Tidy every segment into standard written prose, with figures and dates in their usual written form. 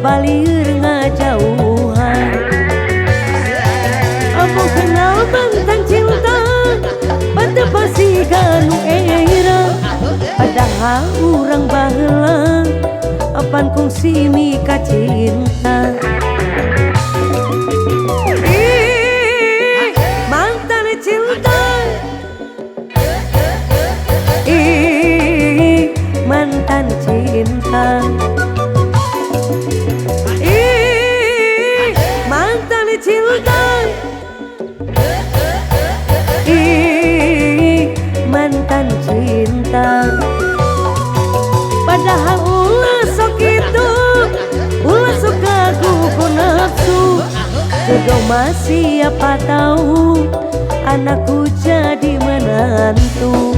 ngabalir ngajauhan. Among kenal mantan cinta pada pasti ganu era, padahal urang baheula apan kongsi mika cinta. Mantan cinta, mantan cinta, mantan cinta, mantan cinta. Padahal ulah sok itu, ulah sok kagugu nafsu. Jodoh masih apa tahu, anakku jadi menantu.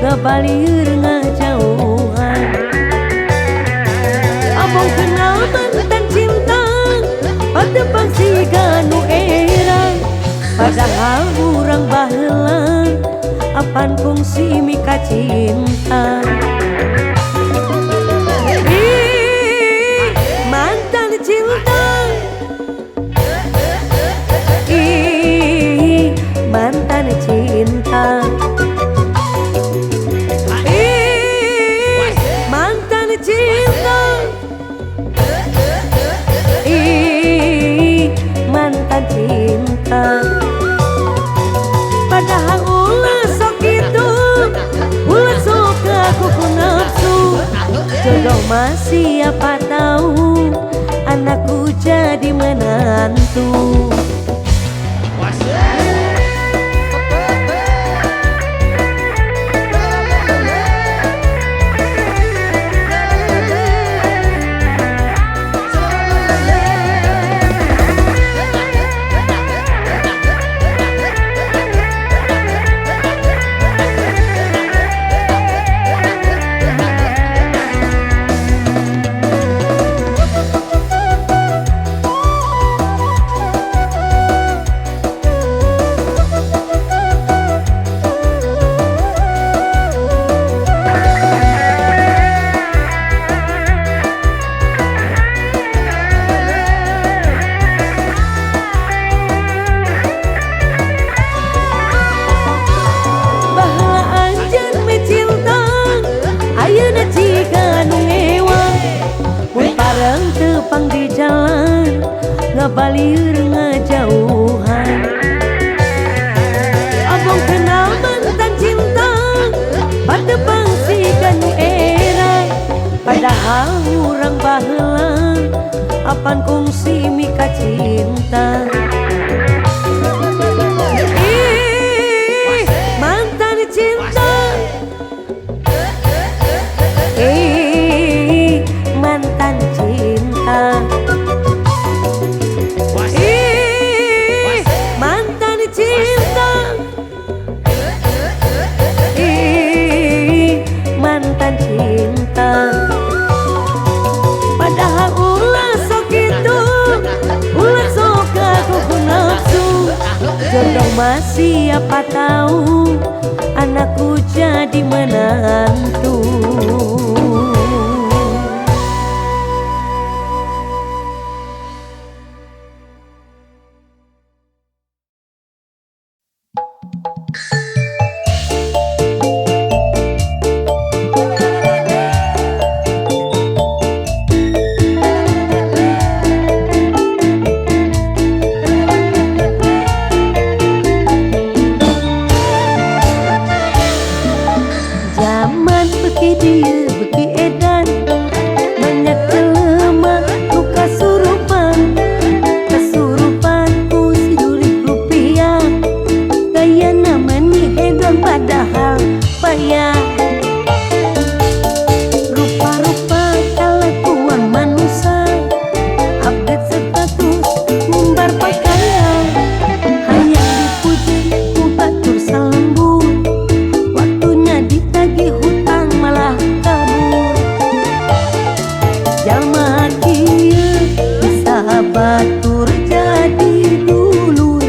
Ngabalir ngajauhan. Among kenal mantan cinta pada pangsi ganu era, padahal urang baheula apan kongsi mika cinta. Mantan cinta, mantan cinta. Mantan cinta, padahal ulah sok itu, ulah sok kagugu nafsu. Jodoh masih apa tahu, anakku jadi menantu. Tepang di jalan ngabalir ngajauhan. Abang kenal mantan cinta pada pangsi ganu era, padahal urang baheula apan kongsi mika cinta. Mantan cinta, mantan cinta, mantan cinta, mantan cinta. Padahal ulah sok itu, ulah sok kagugu nafsu. Jodoh masih apa tahu, anakku jadi menantu. batur jadi dulur.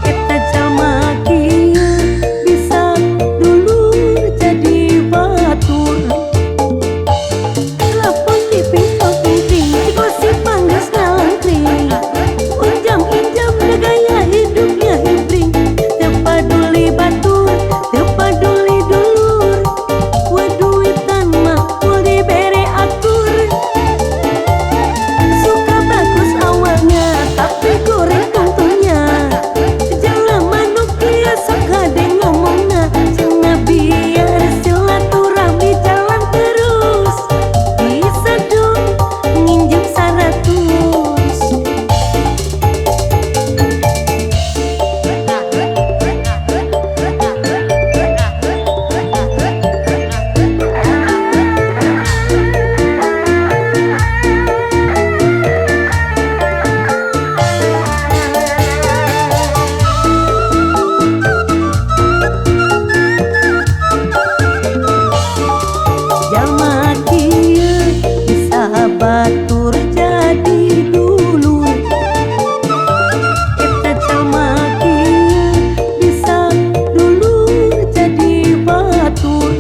Eta jalma kieu bisa dulur jadi batur. Telepon tiping toping gosip panggas ngalangkring. Unjam injam da gaya hidupnya hibring. Teu paduli batur, teu paduli dulur. Waduitan mah mau dibere akur. Suka bagus awalnya tapi goreng tentunya. Jalan manuk dia suka deh ngomongna. Cenah biar silaturahmi jalan terus. Bisa dong nginjem 100. Jalma kieu bisa batur jadi dulur. Eta jalma kieu bisa dulur jadi batur.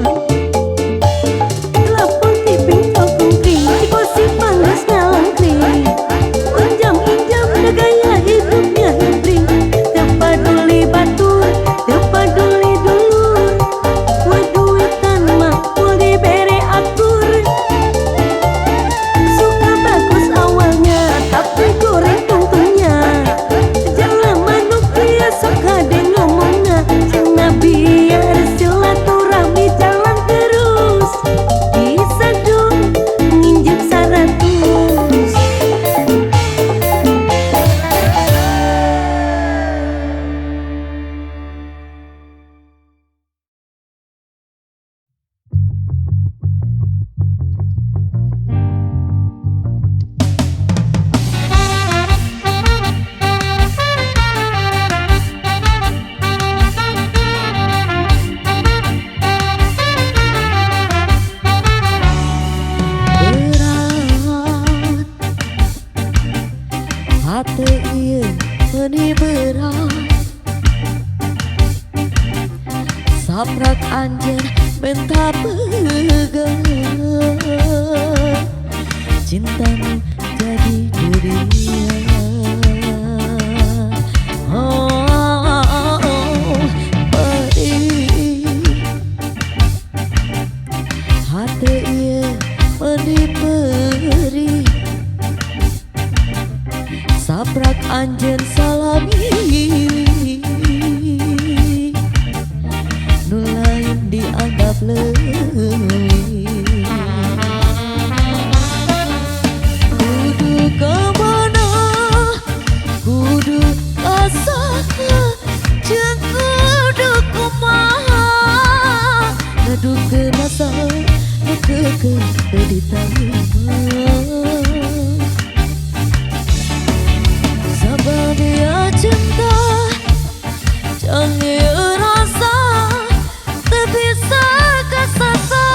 Telepon tiping toping gosip panas ngalangkring. Unjam injam da gaya hidupnya hibring. Teu paduli batur, teu paduli dulur. Waduitan mah mau dibere akur. Suka bagus awalnya tapi goreng tentunya. Jalan manuk dia suka deh ngomongna. Cenah biar silaturahmi jalan terus. Bisa dong nginjem 100. Berat hati ieu meuni berat. Saprak anjeun benta pegang. Cintamu jadi dunia. Pedih hati ieu meuni perih. Saprak anjeun salami nu lain dianggap leuwih. Kudu kemana, kudu kasaha, jeung kudu kumaha. Ngadukeun asa nu keukeuh teu ditarima. Sabania cinta jang ieu rasa teu bisa kasasa.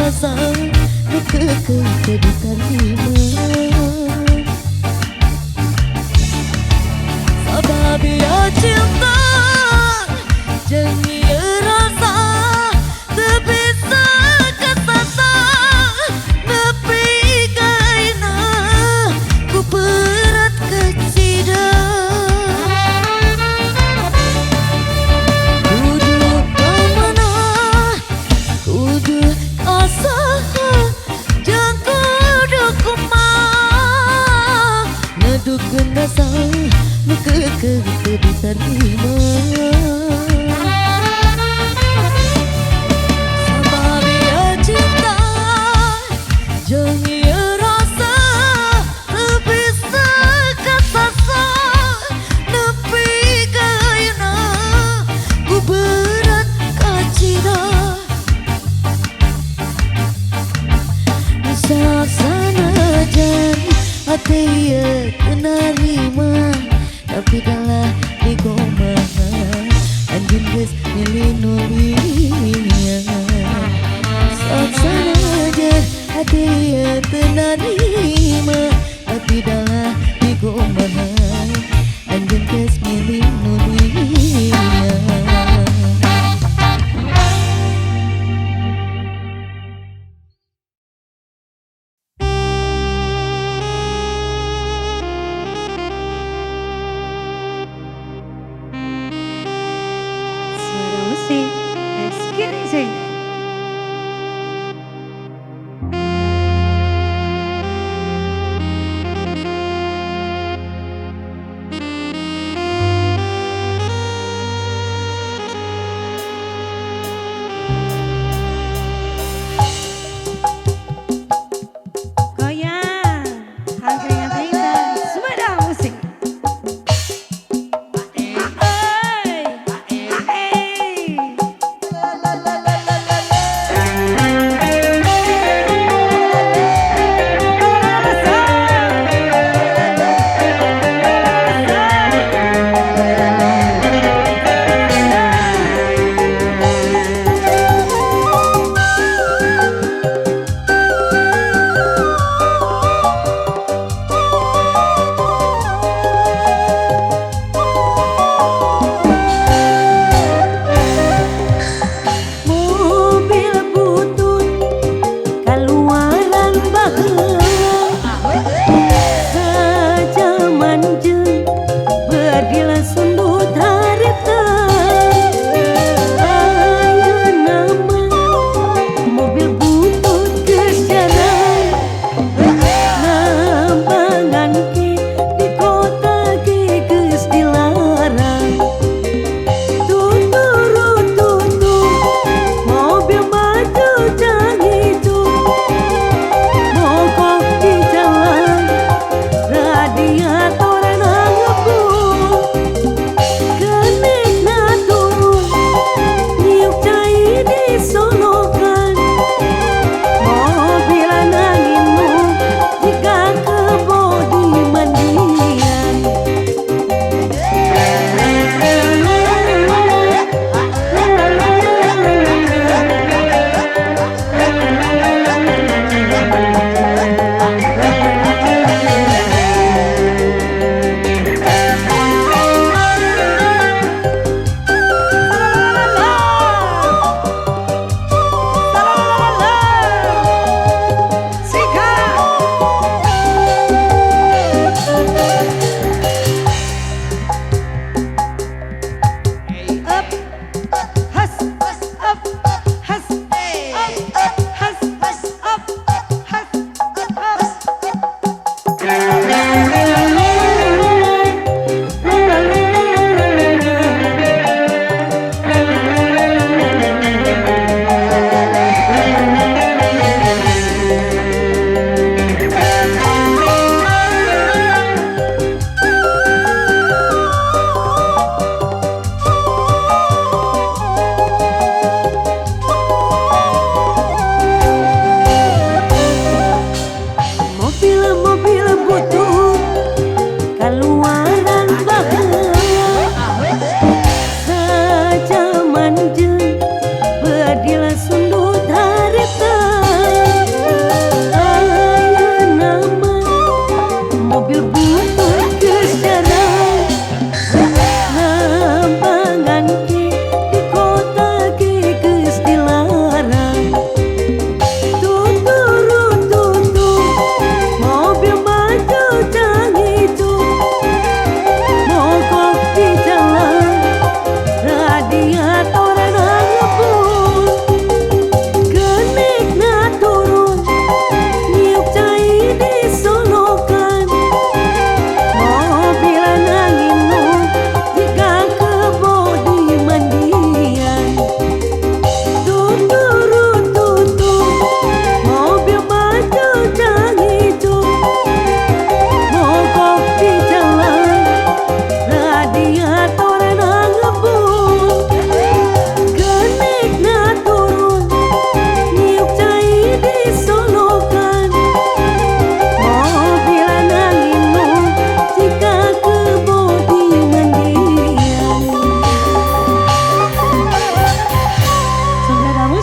rasa nu kekeh teu ditarima. Sababia cinta jeung ieu rasa teu bisa kasasa nepi ka ayeuna ku berat kecida. Kudu kamana, kudu asaha, jeung kudu kumaha ngadukeun rasa nu kekeh teu ditarima.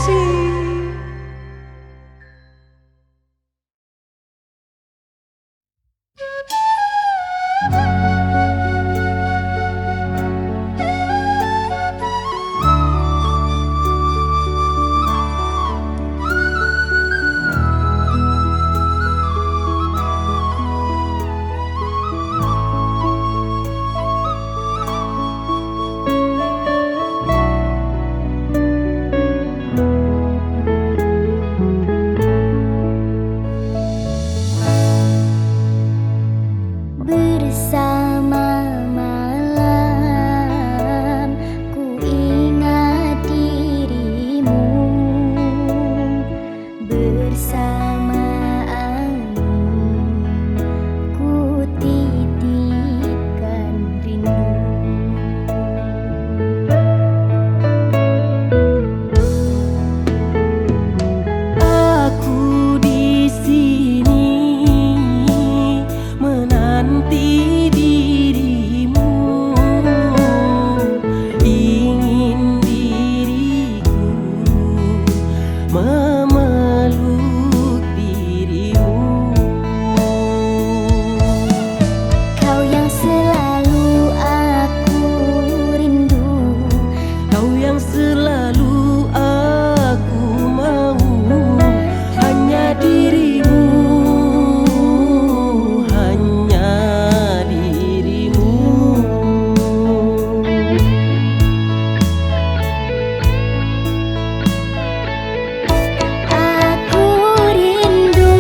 kasih. Bersama malam ku ingat dirimu, bersama angin ku titipkan rindu. Aku di sini menanti dirimu, ingin diriku memeluk dirimu. Kau yang selalu aku rindu, Kau yang selalu aku mau, hanya dirimu, hanya dirimu. aku rindu,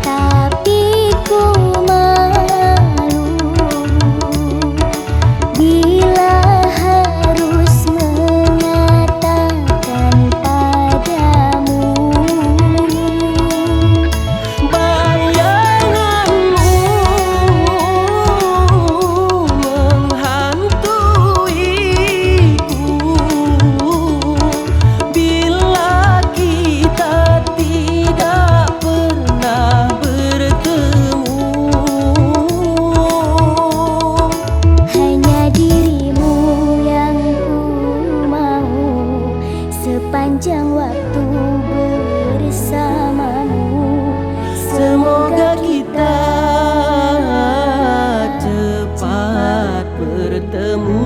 tapi ku malu bila harus mengatakan padamu. Bayanganmu menghantuiku bila kita tidak pernah bertemu. Hanya dirimu yang ku mau, sepanjang waktu bersamamu. Semoga kita cepat bertemu.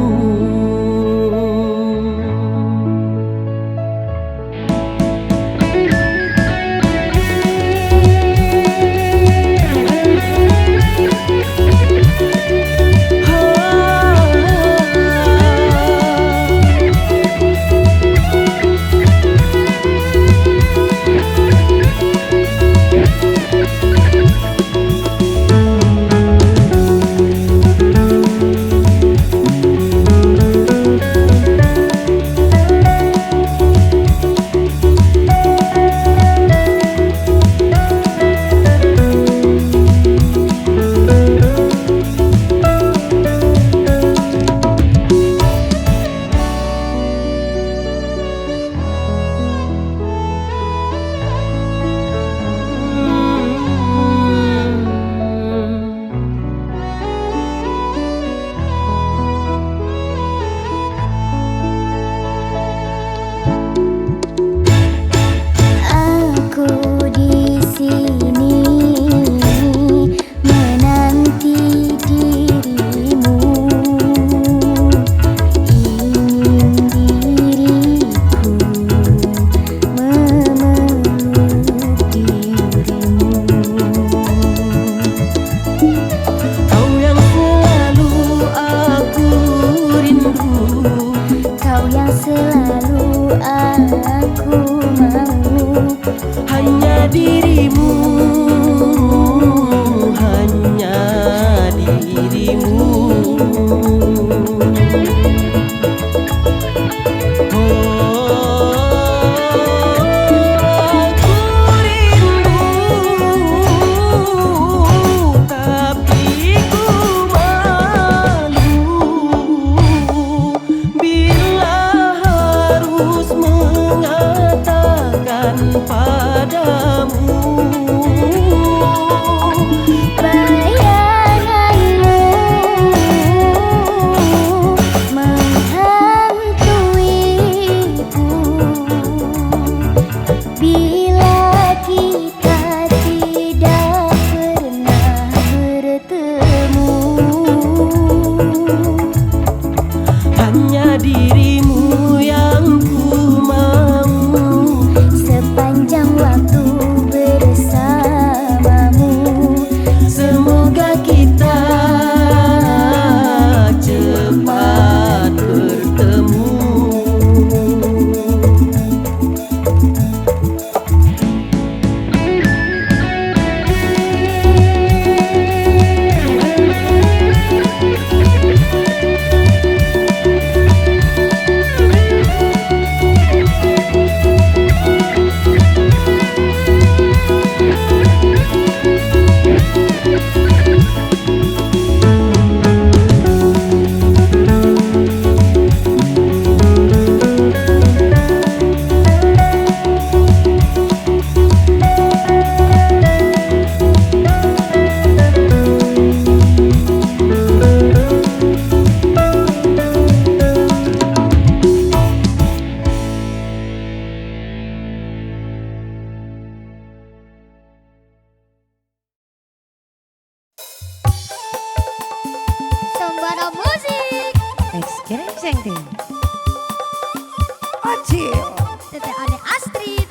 Aku di sini menanti dirimu, ingin diriku memeluk dirimu. Kau yang selalu aku rindu, Kau yang selalu aku mau, hanya dirimu, hanya dirimu. Aku rindu, tapi ku malu bila harus mengatakan padamu. Cio. Tete Ade Astrid.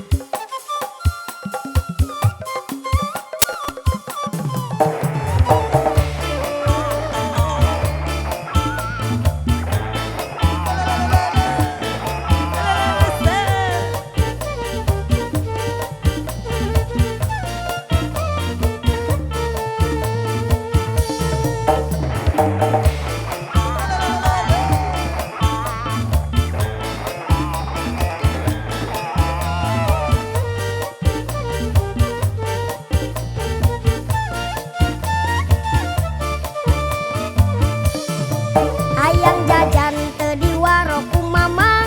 Hayang jajan teu di warung ku mama,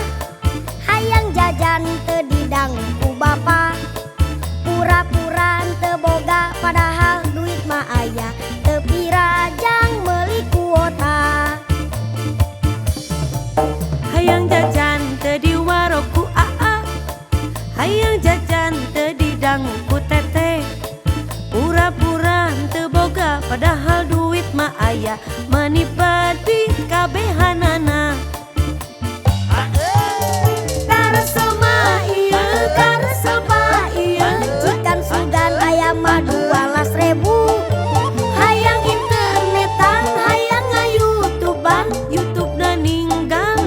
hayang jajan teu di dang ku bapa. Pura-pura teu boga padahal duit mah aya, teu pirajang meuli kuota. Hayang jajan teu di waroku aa, hayang jajan teu di dangku teteh. Pura-pura teu boga padahal duit mah aya, manipa di kabehanana. Karasa mah ieu, karasa mah ieu, Cikan sugan aya mah 12.000. hayang internetan, hayang nga-YouTubean, YouTube na ninggalan.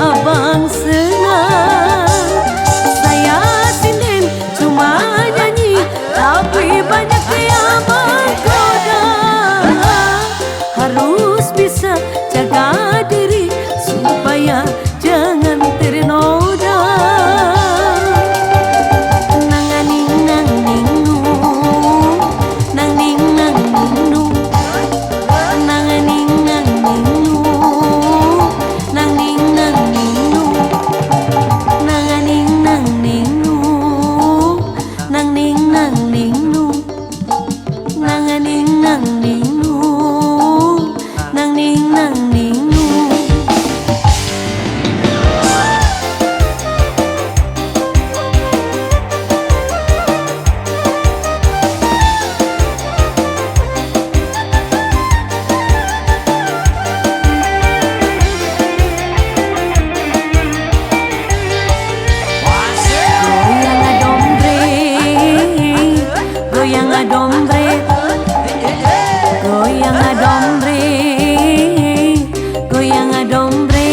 abang senang. Saya sinden cuma nyanyi, tapi banyak yang menggoda. Harus bisa jaga diri supaya jangan ternoda. Nanganing nang ning nu, nang ning nu, nanganing nang ning nu, nang ning nu, nanganing nang ning nu, nang ning nu, nanganing nang ning nu, nang ning nu. Goyang adombre, goyang adombre, goyang adombre.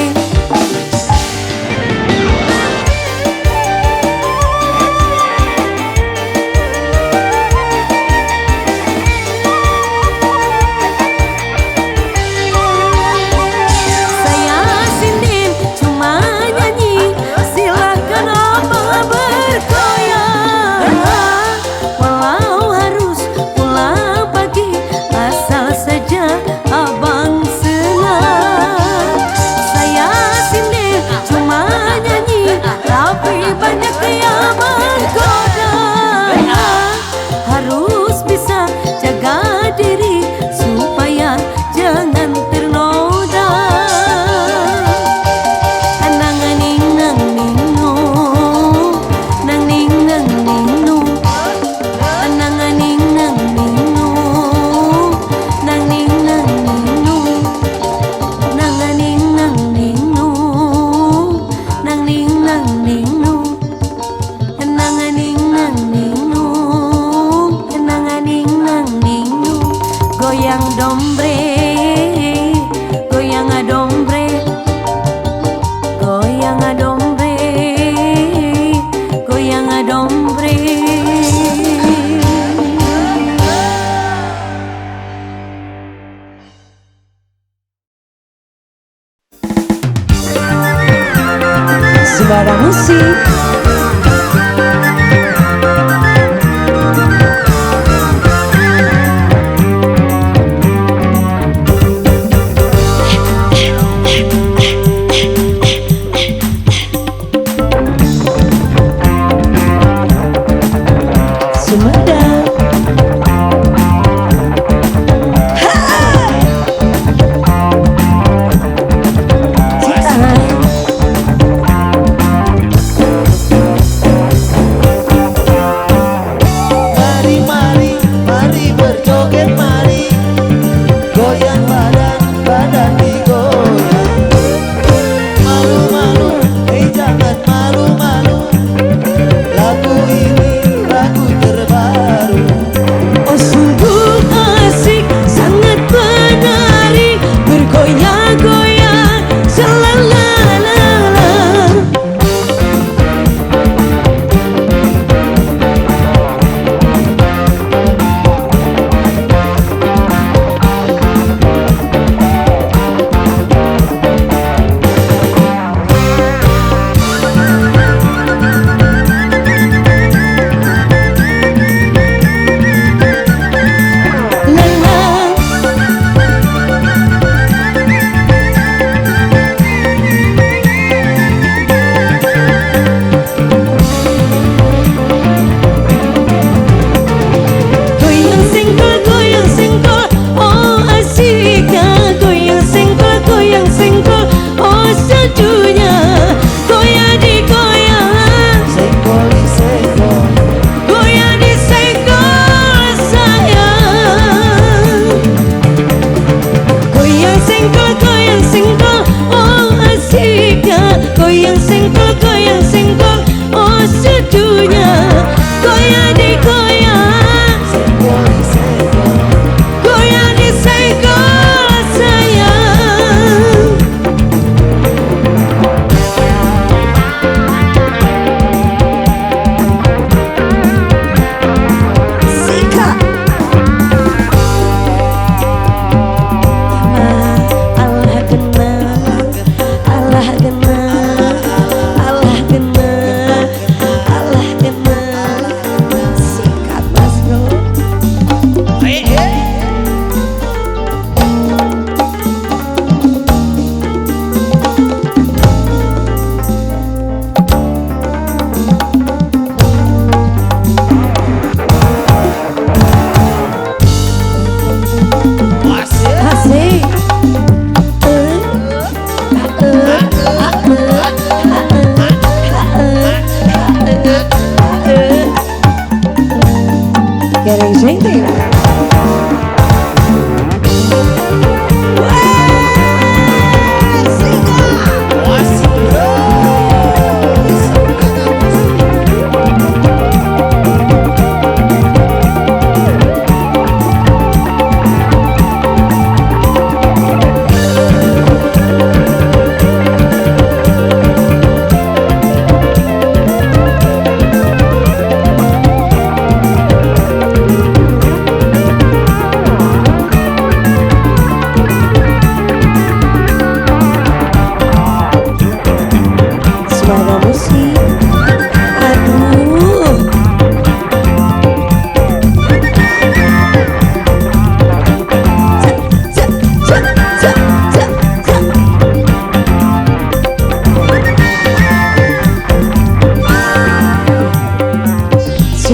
Saya sinden cuma nyanyi, silakan abang bergoyang. Walau harus pulang pagi, asal saja abang senang. Saya sinden cuma nyanyi, tapi banyak yang menggoda. Harus bisa jaga diri supaya jangan ternoda. Nanganing nang ning nu, nang ning nu, nanganing nang ning nu, nang ning nu, nanganing nang ning nu, nang ning nu, nanganing nang ning nu, nanganing nang nu. Goyang dombre, goyang adombre, goyang adombre, goyang adombre. Suara musik. Sumedang. Citai.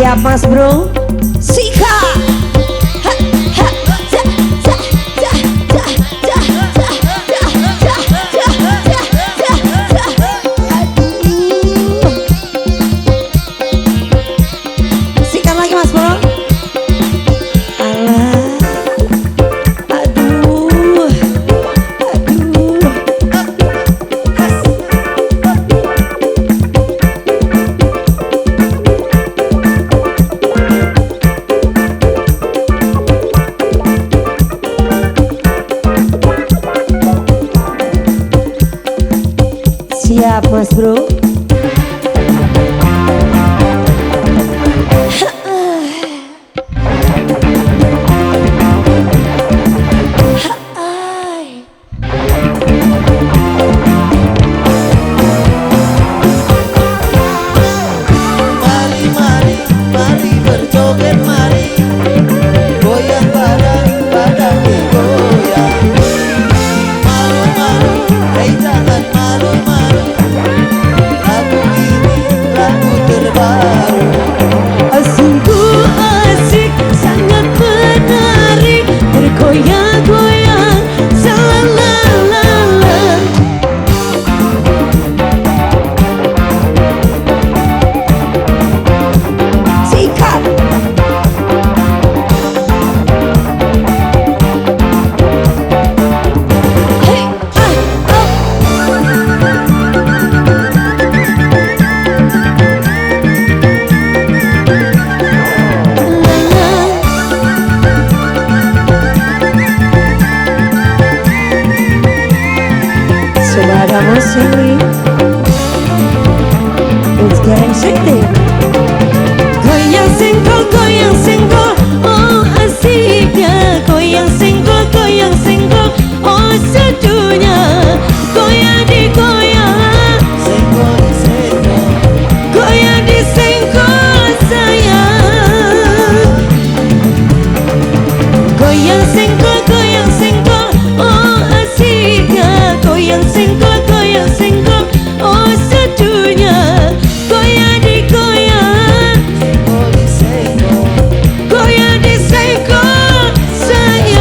Siap mas bro? Sika. Sikat lagi mas bro. Alah. Aduh. Aduh. Siap mas bro. Mari, mari, mari berjoget mari. Goyang badan, badan digoyang. Malu, malu, hei jangan malu-malu. Lagu ini lagu terbaru. Sungguh asik, sangat menarik, bergoyang-goyang, salalala. Sikat. Hey, sudah ada musik. It's getting shifty. Goyang senggol, oh asiknya. Goyang senggol, oh sedunya. Goyang digoyang, Senggol di senggol, goyang disenggol sayang. Goyang senggol, oh asiknya. Goyang senggol, oh sedunya. Goyang digoyang, senggol di senggol. goyang disenggol sayang.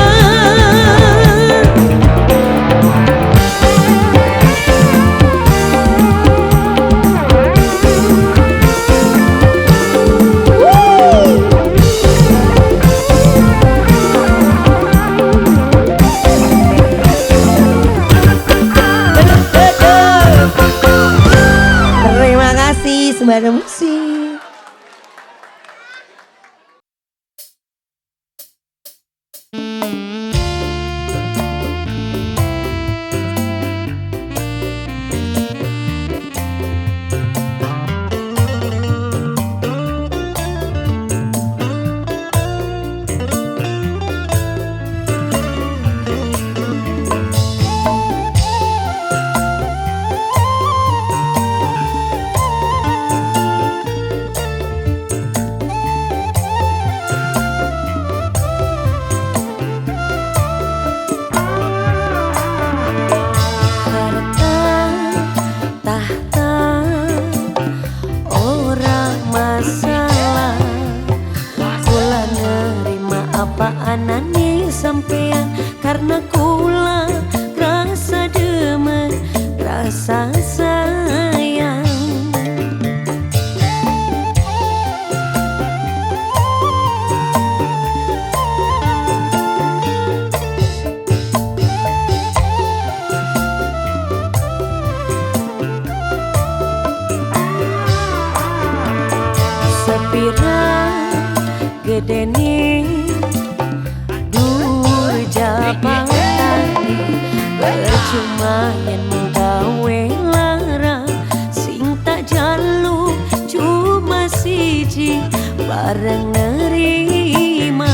Terima kasih Sembada Musik. Harta tahta ora masalah, kula nerima apa anane sampean, karena kula rasa demen, rasa sayang. Sepira gedene dur jabatan, percuma yen gawe lara, sing tak jaluk cuma siji bareng nerima.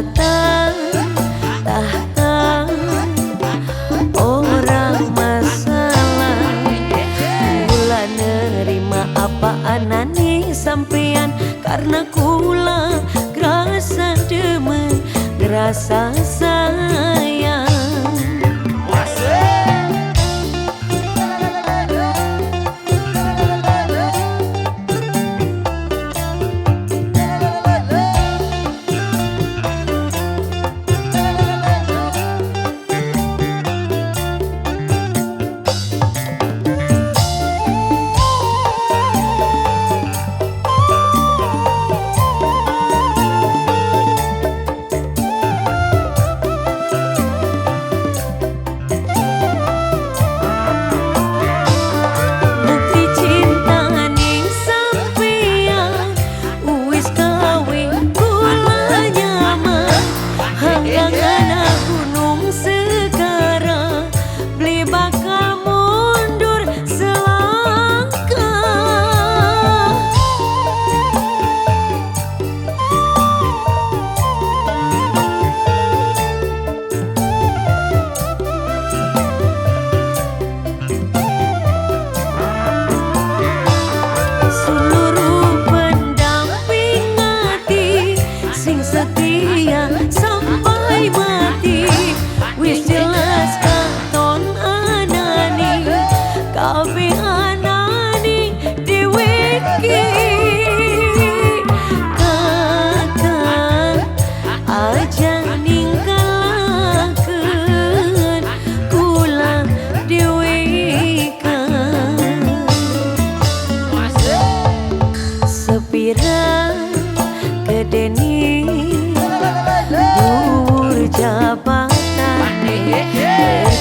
harta, tahta, orang masalah. Kula nerima apa anani sampean, karena kula gerasa demen, gerasa sayang.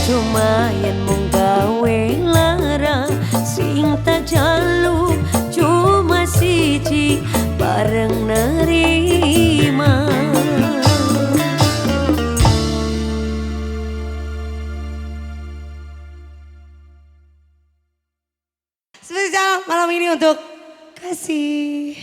Cuma yang menggawe lara sing tak jalu, cuma siji bareng nerima. Spesial malam ini untuk Kasih.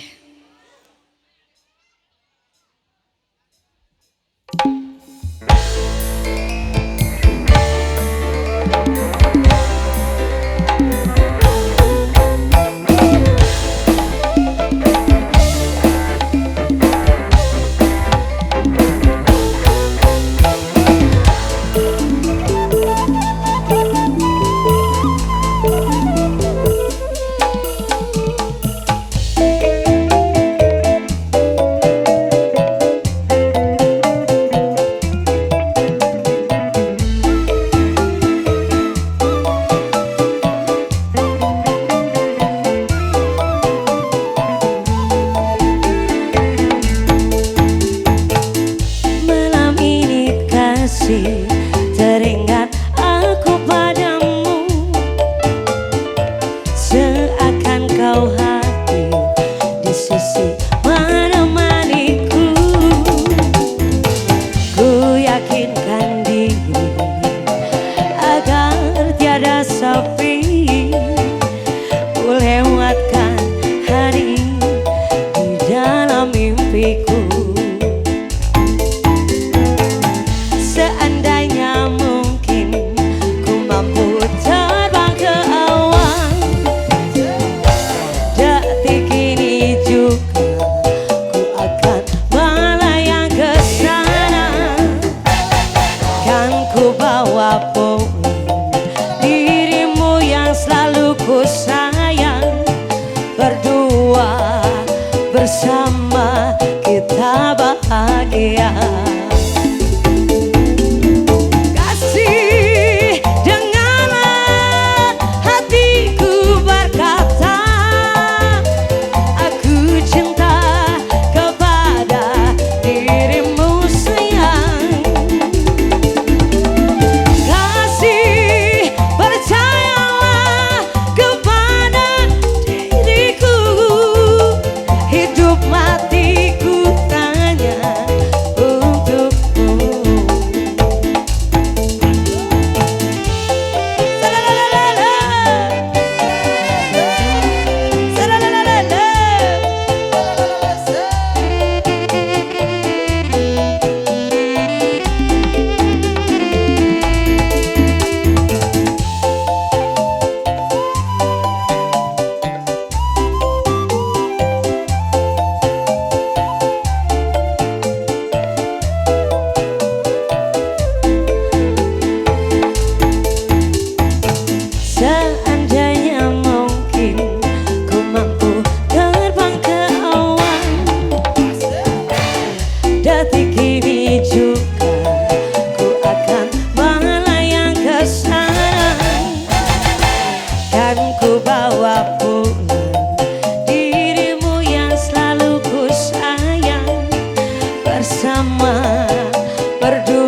Teringat aku padamu, seakan kau hadir di sisi menemaniku. Ku yakinkan diri agar tiada sepi, ku lewatkan hari di dalam mimpiku. Seandainya mungkin ku mampu terbang ke awan, detik ini juga ku akan melayang ke sana. Kan ku bawa pulang dirimu yang selalu ku sayang. Berdua bersama kita bahagia. Matiku tanya untuk berdua